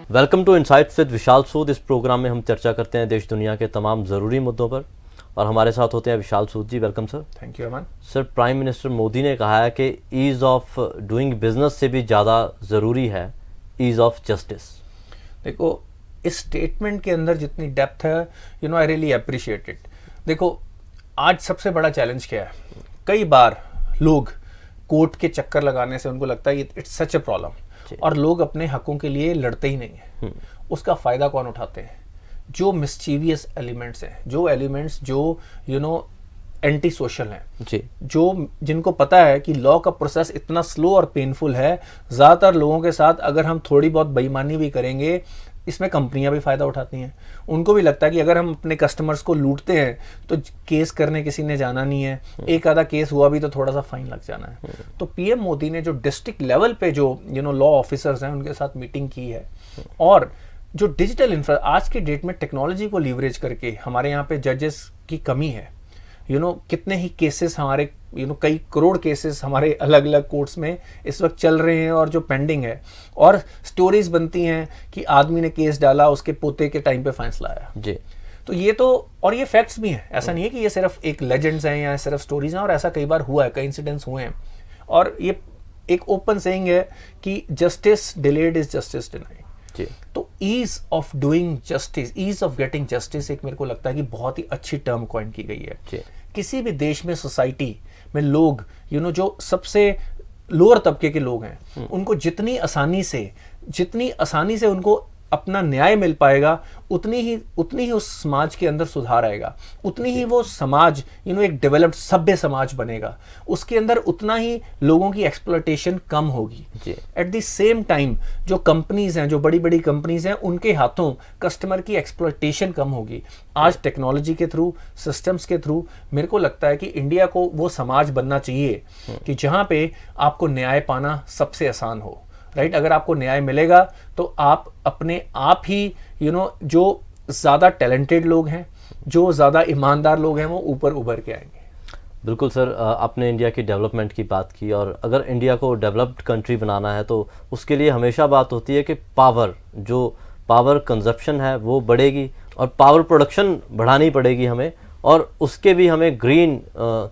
Welcome to insights with विशाल सूद। इस programme में हम चर्चा करते हैं देश दुनिया के तमाम ज़रूरी मुद्दों पर और हमारे साथ होते हैं Vishal Sood ji. Welcome sir. Thank you Aman. Sir, prime minister Modi ने कहा है कि ईज़ ऑफ डूइंग बिजनेस से भी ज़्यादा ज़रूरी है ईज़ ऑफ जस्टिस। देखो, इस स्टेटमेंट के अंदर जितनी डेप्थ है, आई रियली अप्रिशिएट इट। देखो, आज सबसे बड़ा चैलेंज क्या है? कई बार लोग कोर्ट के चक्कर लगाने से उनको लगता है इट्स सच ए प्रॉब्लम, और लोग अपने हकों के लिए लड़ते ही नहीं है। उसका फायदा कौन उठाते हैं? जो मिस्चीवियस एलिमेंट्स हैं, जो एलिमेंट्स जो एंटी सोशल हैं, जो जिनको पता है कि लॉ का प्रोसेस इतना स्लो और पेनफुल है। ज़्यादातर लोगों के साथ अगर हम थोड़ी बहुत बेईमानी भी करेंगे, इसमें कंपनियां भी फ़ायदा उठाती हैं। उनको भी लगता है कि अगर हम अपने कस्टमर्स को लूटते हैं तो केस करने किसी ने जाना नहीं है, एक आधा केस हुआ भी तो थोड़ा सा फाइन लग जाना है। तो पीएम मोदी ने जो डिस्ट्रिक्ट लेवल पे जो लॉ ऑफिसर्स हैं उनके साथ मीटिंग की है, और जो डिजिटल आज की डेट में टेक्नोलॉजी को लीवरेज करके हमारे यहाँ पे जजेस की कमी है। कितने ही केसेस हमारे कई करोड़ केसेस हमारे अलग अलग कोर्ट्स में इस वक्त चल रहे हैं और जो पेंडिंग है, और स्टोरीज बनती हैं कि आदमी ने केस डाला, उसके पोते के टाइम पे फैसला आया जी। तो ये फैक्ट्स भी हैं। ऐसा नहीं है कि ये सिर्फ एक लेजेंड्स हैं या सिर्फ स्टोरीज हैं, और ऐसा कई बार हुआ है, कई इंसिडेंट्स हुए हैं। और ये एक ओपन सेइंग है कि justice delayed is justice denied. तो ease of doing justice, ease of getting justice, एक मेरे को लगता है कि बहुत ही अच्छी टर्म कॉइन की गई है। किसी भी देश में, सोसाइटी में लोग जो सबसे लोअर तबके के लोग हैं, उनको जितनी आसानी से उनको अपना न्याय मिल पाएगा, उतनी ही उस समाज के अंदर सुधार आएगा, उतनी ही वो समाज एक डेवलप्ड सभ्य समाज बनेगा, उसके अंदर उतना ही लोगों की एक्सप्लॉयटेशन कम होगी। एट द सेम टाइम जो कंपनीज हैं, जो बड़ी बड़ी कंपनीज हैं, उनके हाथों कस्टमर की एक्सप्लॉयटेशन कम होगी। आज टेक्नोलॉजी के थ्रू, सिस्टम्स के थ्रू मेरे को लगता है कि इंडिया को वो समाज बनना चाहिए कि जहां पे आपको न्याय पाना सबसे आसान हो। राइट, अगर आपको न्याय मिलेगा तो आप अपने आप ही जो ज़्यादा टैलेंटेड लोग हैं, जो ज़्यादा ईमानदार लोग हैं, वो ऊपर उभर के आएंगे। बिल्कुल सर, आपने इंडिया की डेवलपमेंट की बात की, और अगर इंडिया को डेवलप्ड कंट्री बनाना है तो उसके लिए हमेशा बात होती है कि पावर कंजप्शन है वो बढ़ेगी, और पावर प्रोडक्शन बढ़ानी पड़ेगी हमें, और उसके भी हमें ग्रीन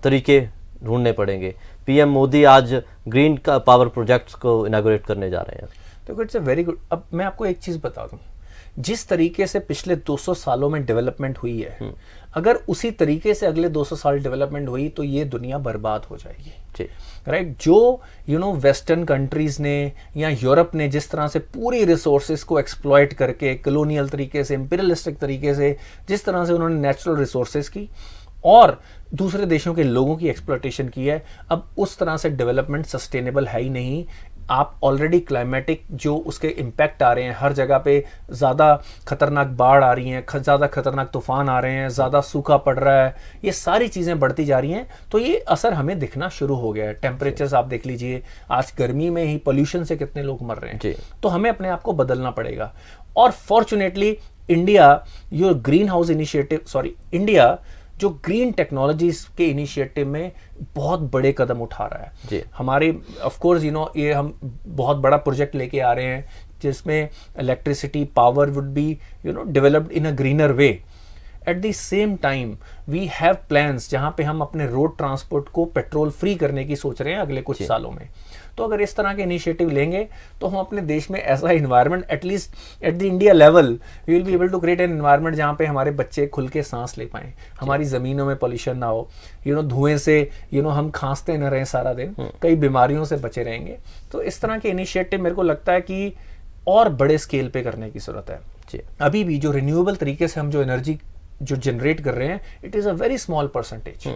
तरीके ढूंढने पड़ेंगे। पीएम मोदी आज ग्रीन का पावर प्रोजेक्ट्स को इनॉग्रेट करने जा रहे हैं। देखो, इट्स अ वेरी गुड। अब मैं आपको एक चीज़ बता दूं, जिस तरीके से पिछले 200 सालों में डेवलपमेंट हुई है, अगर उसी तरीके से अगले 200 साल डेवलपमेंट हुई तो ये दुनिया बर्बाद हो जाएगी। राइट, जो वेस्टर्न कंट्रीज ने या यूरोप ने जिस तरह से पूरी रिसोर्सेज को एक्सप्लॉइट करके, कॉलोनियल तरीके से, इंपीरियलिस्टिक तरीके से, जिस तरह से उन्होंने नेचुरल रिसोर्सेज की और दूसरे देशों के लोगों की एक्सप्लॉयटेशन की है, अब उस तरह से डेवलपमेंट सस्टेनेबल है ही नहीं। आप ऑलरेडी क्लाइमेटिक जो उसके इम्पैक्ट आ रहे हैं, हर जगह पे ज़्यादा खतरनाक बाढ़ आ रही हैं, ज़्यादा खतरनाक तूफान आ रहे हैं, ज़्यादा सूखा पड़ रहा है, ये सारी चीज़ें बढ़ती जा रही हैं। तो ये असर हमें दिखना शुरू हो गया है। टेम्परेचर्स आप देख लीजिए, आज गर्मी में ही पोल्यूशन से कितने लोग मर रहे हैं। तो हमें अपने आप को बदलना पड़ेगा। और फॉर्चुनेटली इंडिया इंडिया जो ग्रीन टेक्नोलॉजीज के इनिशिएटिव में बहुत बड़े कदम उठा रहा है। हमारे ऑफ कोर्स ये हम बहुत बड़ा प्रोजेक्ट लेके आ रहे हैं जिसमें electricity power would be developed in a greener way. At the same time we have plans जहां पे हम अपने रोड ट्रांसपोर्ट को पेट्रोल फ्री करने की सोच रहे हैं अगले कुछ सालों में। तो अगर इस तरह के इनिशिएटिव लेंगे तो हम अपने देश में ऐसा environment, at least at the India level, we will be able to create an environment जहाँ पे हमारे बच्चे खुल के सांस ले पाएँ, हमारी ज़मीनों में पॉल्यूशन ना हो, धुएं से हम खांसते न रहें सारा दिन, कई बीमारियों से बचे रहेंगे। तो इस तरह के इनिशिएटिव मेरे को लगता है कि और बड़े स्केल पे करने की ज़रूरत है। अभी भी जो रिन्यूएबल तरीके से हम जो एनर्जी जो जनरेट कर रहे हैं, it is a very small percentage.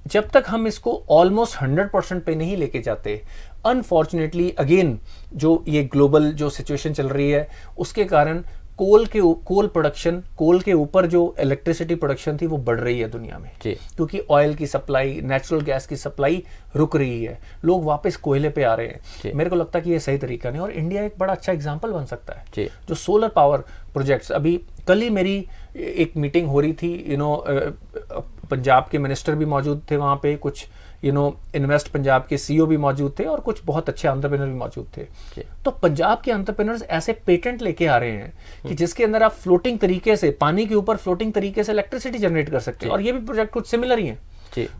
जब तक हम इसको ऑलमोस्ट 100% पे नहीं लेके जाते, अनफॉर्चुनेटली अगेन जो ये ग्लोबल जो सिचुएशन चल रही है उसके कारण कोल के ऊपर जो इलेक्ट्रिसिटी प्रोडक्शन थी वो बढ़ रही है दुनिया में, क्योंकि ऑयल की सप्लाई, नेचुरल गैस की सप्लाई रुक रही है, लोग वापस कोयले पे आ रहे हैं। मेरे को लगता है कि ये सही तरीका नहीं, और इंडिया एक बड़ा अच्छा एग्जांपल बन सकता है। जो सोलर पावर प्रोजेक्ट्स, अभी कल ही मेरी एक मीटिंग हो रही थी, पंजाब के मिनिस्टर भी मौजूद थे वहाँ पे, कुछ इन्वेस्ट पंजाब के सीईओ भी मौजूद थे और कुछ बहुत अच्छे एंटरप्रेन्योर भी मौजूद थे। तो पंजाब के एंटरप्रेन्योर्स ऐसे पेटेंट लेके आ रहे हैं कि जिसके अंदर आप फ्लोटिंग तरीके से, पानी के ऊपर फ्लोटिंग तरीके से इलेक्ट्रिसिटी जनरेट कर सकते हैं, और ये भी प्रोजेक्ट कुछ सिमिलर ही है।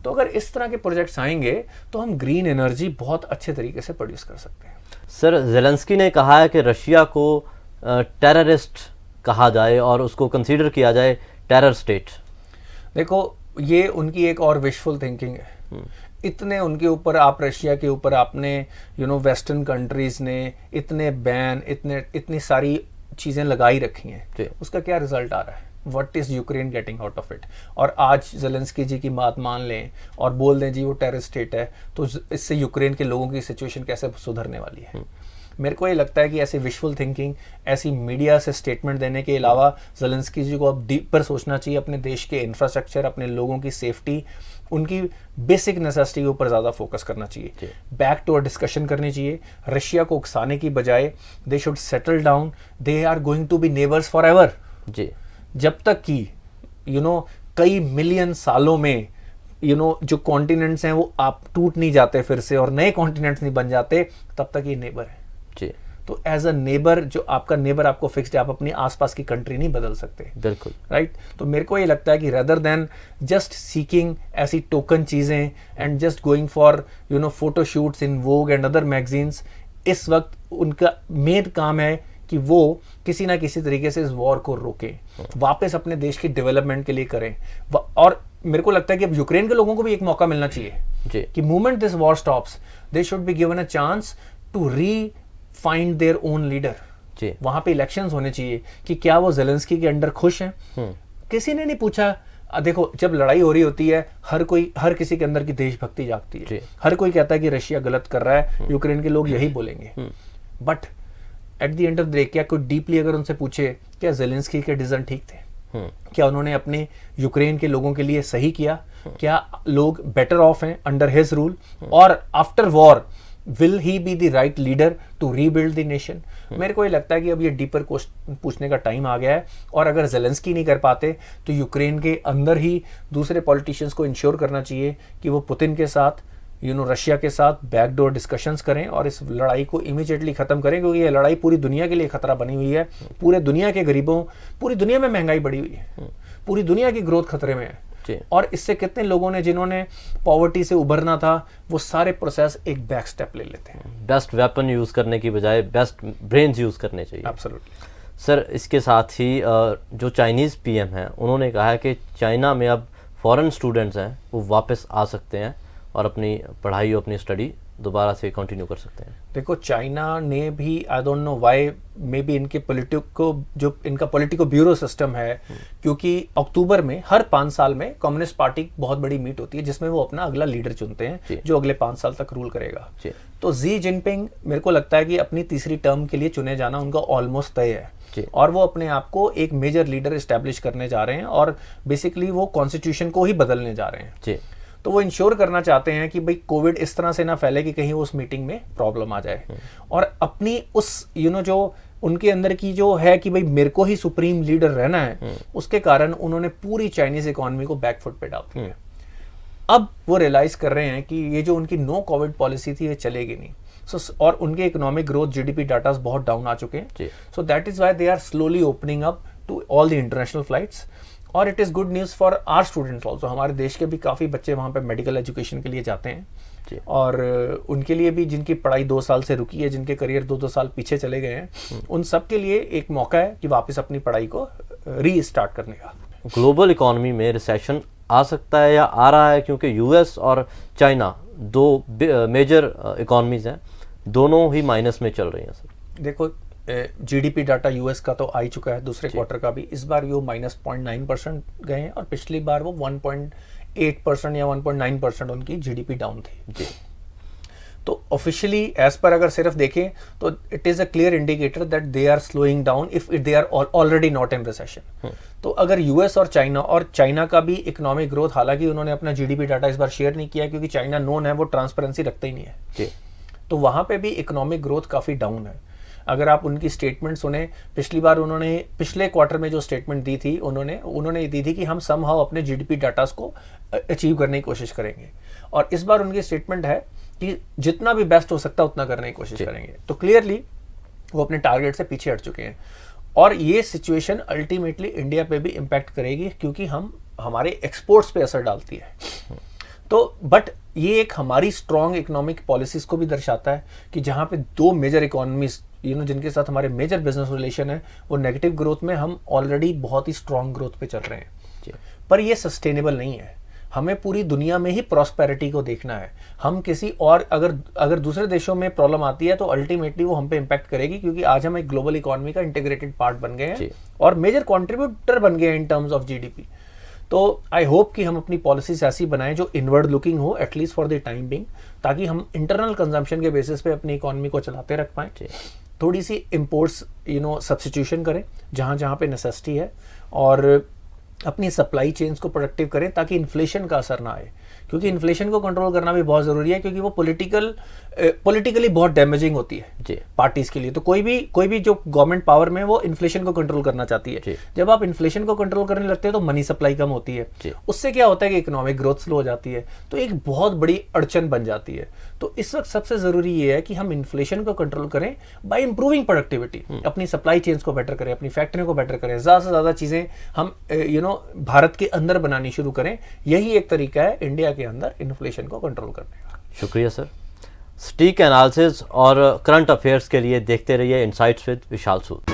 तो अगर इस तरह के प्रोजेक्ट्स आएंगे तो हम ग्रीन एनर्जी बहुत अच्छे तरीके से प्रोड्यूस कर सकते हैं। सर, ज़ेलेंस्की ने कहा है कि रशिया को टेररिस्ट कहा जाए और उसको कंसीडर किया जाए टेरर स्टेट। देखो, ये उनकी एक और विशफुल थिंकिंग है। इतने उनके ऊपर, आप रशिया के ऊपर आपने वेस्टर्न कंट्रीज ने इतने बैन, इतनी सारी चीज़ें लगाई रखी हैं, उसका क्या रिजल्ट आ रहा है? What is Ukraine getting out of it? और आज ज़ेलेंस्की जी की बात मान लें और बोल दें जी वो टेरर स्टेट है, तो इससे यूक्रेन के लोगों की सिचुएशन कैसे सुधरने वाली है? मेरे को ये लगता है कि ऐसी विशफुल थिंकिंग, ऐसी मीडिया से स्टेटमेंट देने के अलावा ज़ेलेंस्की जी को अब डीपर सोचना चाहिए, अपने देश के इंफ्रास्ट्रक्चर, अपने लोगों की सेफ्टी, उनकी बेसिक नेसेसिटी के ऊपर ज़्यादा फोकस करना चाहिए। बैक टू अ डिस्कशन करनी चाहिए। रशिया को उकसाने की बजाय they should settle down. They are going to be neighbours forever. जब तक कि कई मिलियन सालों में जो कॉन्टिनेंट्स हैं वो आप टूट नहीं जाते फिर से और नए कॉन्टिनेंट्स नहीं बन जाते, तब तक ये नेबर है। तो एज अ नेबर, जो आपका नेबर आपको फिक्स्ड है, आप अपनी आसपास की कंट्री नहीं बदल सकते। बिल्कुल राइट। तो मेरे को ये लगता है कि रेदर देन जस्ट सीकिंग ऐसी टोकन चीजें and just going for photo shoots in Vogue and other magazines, इस वक्त उनका मेन काम है कि वो किसी ना किसी तरीके से इस वॉर को रोकें, वापस अपने देश की डेवलपमेंट के लिए करें। और मेरे को लगता है कि अब यूक्रेन के लोगों को भी एक मौका मिलना चाहिए कि moment this war stops, they should be given a chance to find their own leader. वहां पे इलेक्शंस होने चाहिए कि क्या वो ज़ेलेंस्की के अंडर खुश हैं। किसी ने नहीं पूछा। देखो, जब लड़ाई हो रही होती है, हर किसी के अंदर की देशभक्ति जागती है। हर कोई कहता है कि रशिया गलत कर रहा है, यूक्रेन के लोग यही बोलेंगे। But at the end of the day, क्या कोई डीपली अगर उनसे पूछे क्या ज़ेलेंस्की के डिसीजन ठीक थे, क्या उन्होंने अपने यूक्रेन के लोगों के लिए सही किया, क्या लोग बेटर ऑफ हैं अंडर हिज रूल, और after war will he be the right leader to rebuild the nation? मेरे को ये लगता है कि अब ये डीपर क्वेश्चन पूछने का टाइम आ गया है। और अगर ज़ेलेंस्की नहीं कर पाते तो यूक्रेन के अंदर ही दूसरे पॉलिटिशियंस को इंश्योर करना चाहिए कि वो पुतिन के साथ, रशिया के साथ बैकडोर डिस्कशंस करें और इस लड़ाई को इमीडिएटली खत्म करें, क्योंकि ये लड़ाई पूरी दुनिया के लिए खतरा बनी हुई है। पूरे दुनिया के गरीबों, पूरी दुनिया में महंगाई बढ़ी हुई है, पूरी दुनिया की ग्रोथ खतरे में है। और इससे कितने लोगों ने, जिन्होंने पॉवर्टी से उभरना था, वो सारे प्रोसेस एक बैक स्टेप ले लेते हैं। बेस्ट वेपन यूज करने की बजाय बेस्ट ब्रेन्स यूज करने चाहिए। एब्सोल्युटली। सर, इसके साथ ही जो चाइनीज़ पीएम हैं, उन्होंने कहा है कि चाइना में अब फॉरेन स्टूडेंट्स हैं वो वापस आ सकते हैं और अपनी पढ़ाई और अपनी स्टडी दोबारा से कंटिन्यू कर सकते हैं। देखो, चाइना ने भी, I don't know why, may be इनके जो इनका पॉलिटिको ब्यूरो सिस्टम है, क्योंकि अक्टूबर में हर 5 साल में कम्युनिस्ट पार्टी बहुत बड़ी मीट होती है जिसमें वो अपना अगला लीडर चुनते हैं जो अगले 5 साल तक रूल करेगा। तो जी जिनपिंग, मेरे को लगता है कि अपनी तीसरी टर्म के लिए चुने जाना उनका ऑलमोस्ट तय है और वो अपने आप को एक मेजर लीडर एस्टेब्लिश करने जा रहे हैं और बेसिकली वो कॉन्स्टिट्यूशन को ही बदलने जा रहे हैं। तो वो इंश्योर करना चाहते हैं कि भाई कोविड इस तरह से ना फैले कि कहीं उस मीटिंग में प्रॉब्लम आ जाए, और अपनी उस जो उनके अंदर की जो है कि भाई मेरे को ही सुप्रीम लीडर रहना है, उसके कारण उन्होंने पूरी चाइनीज इकोनॉमी को बैकफुट पे डाल दिया। अब वो रियलाइज कर रहे हैं कि ये जो उनकी नो कोविड पॉलिसी थी ये चलेगी नहीं। और उनके इकोनॉमिक ग्रोथ, जीडीपी डाटा बहुत डाउन आ चुके हैं। So that is why they are slowly opening up to all the international flights. और it is good news for our students also. हमारे देश के भी काफ़ी बच्चे वहाँ पे मेडिकल एजुकेशन के लिए जाते हैं और उनके लिए भी, जिनकी पढ़ाई 2 साल से रुकी है, जिनके करियर 2-2 साल पीछे चले गए हैं, उन सब के लिए एक मौका है कि वापस अपनी पढ़ाई को रीस्टार्ट करने का। ग्लोबल इकोनॉमी में रिसेशन आ सकता है या आ रहा है, क्योंकि यूएस और चाइना 2 मेजर इकोनॉमीज हैं, दोनों ही माइनस में चल रही हैं। सर, देखो, जीडीपी डाटा यूएस का तो आ ही चुका है, दूसरे क्वार्टर का भी। इस बार वो -0.9% गए हैं और पिछली बार वो 1.8% या 1.9% उनकी जीडीपी डाउन थी। तो ऑफिशियली एज पर अगर सिर्फ देखें तो it is a clear indicator that they are slowing down if they are already not in recession. तो अगर यूएस और चाइना का भी इकोनॉमिक ग्रोथ, हालांकि उन्होंने अपना जीडीपी डाटा इस बार शेयर नहीं किया क्योंकि चाइना नोन है वो ट्रांसपेरेंसी रखता ही नहीं है, तो वहाँ पे भी इकोनॉमिक ग्रोथ काफ़ी डाउन है। अगर आप उनकी स्टेटमेंट सुने, पिछली बार उन्होंने पिछले क्वार्टर में जो स्टेटमेंट दी थी उन्होंने दी थी कि हम समहाउ अपने जीडीपी डाटा को अचीव करने की कोशिश करेंगे, और इस बार उनकी स्टेटमेंट है कि जितना भी बेस्ट हो सकता है उतना करने की कोशिश करेंगे। तो क्लियरली वो अपने टारगेट से पीछे हट चुके हैं, और ये सिचुएशन अल्टीमेटली इंडिया पे भी इम्पैक्ट करेगी, क्योंकि हमारे एक्सपोर्ट्स पे असर डालती है। तो बट ये एक हमारी स्ट्रॉन्ग इकोनॉमिक पॉलिसीज को भी दर्शाता है कि जहाँ पे दो मेजर इकोनॉमीज जिनके साथ हमारे मेजर बिजनेस रिलेशन है, वो नेगेटिव ग्रोथ में हम ऑलरेडी बहुत ही स्ट्रॉन्ग ग्रोथ पे चल रहे हैं। पर ये सस्टेनेबल नहीं है। हमें पूरी दुनिया में ही प्रॉस्पेरिटी को देखना है। हम किसी और अगर दूसरे देशों में प्रॉब्लम आती है तो अल्टीमेटली वो हम पे इम्पैक्ट करेगी, क्योंकि आज हम एक ग्लोबल इकोनॉमी का इंटीग्रेटेड पार्ट बन गए हैं और मेजर कंट्रीब्यूटर बन गए हैं इन टर्म्स ऑफ जीडीपी। तो आई होप कि हम अपनी पॉलिसीज ऐसी बनाएं जो इनवर्ड लुकिंग हो, at least for the time being, ताकि हम इंटरनल कंजम्पशन के बेसिस पे अपनी इकोनॉमी को चलाते रख पाएं। थोड़ी सी इम्पोर्ट्स सब्स्टिट्यूशन करें जहाँ जहाँ पे नेसेसिटी है, और अपनी सप्लाई चेन्स को प्रोडक्टिव करें ताकि इन्फ्लेशन का असर ना आए, क्योंकि इन्फ्लेशन को कंट्रोल करना भी बहुत ज़रूरी है, क्योंकि वो पॉलिटिकली बहुत डैमेजिंग होती है पार्टीज के लिए। तो कोई भी जो गवर्नमेंट पावर में वो इन्फ्लेशन को कंट्रोल करना चाहती है। जब आप इन्फ्लेशन को कंट्रोल करने लगते हैं तो मनी सप्लाई कम होती है, उससे क्या होता है कि इकोनॉमिक ग्रोथ स्लो हो जाती है, तो एक बहुत बड़ी अड़चन बन जाती है। तो इस वक्त सबसे ज़रूरी ये है कि हम इन्फ्लेशन को कंट्रोल करें बाय इंप्रूविंग प्रोडक्टिविटी, अपनी सप्लाई चेन्स को बेटर करें, अपनी फैक्ट्रियों को बेटर करें, ज़्यादा से ज़्यादा चीज़ें हम भारत के अंदर बनानी शुरू करें। यही एक तरीका है इंडिया के अंदर इन्फ्लेशन को कंट्रोल करने का। शुक्रिया सर। सटीक एनालिसिस और करंट अफेयर्स के लिए देखते रहिए इनसाइट्स विद विशाल सूद।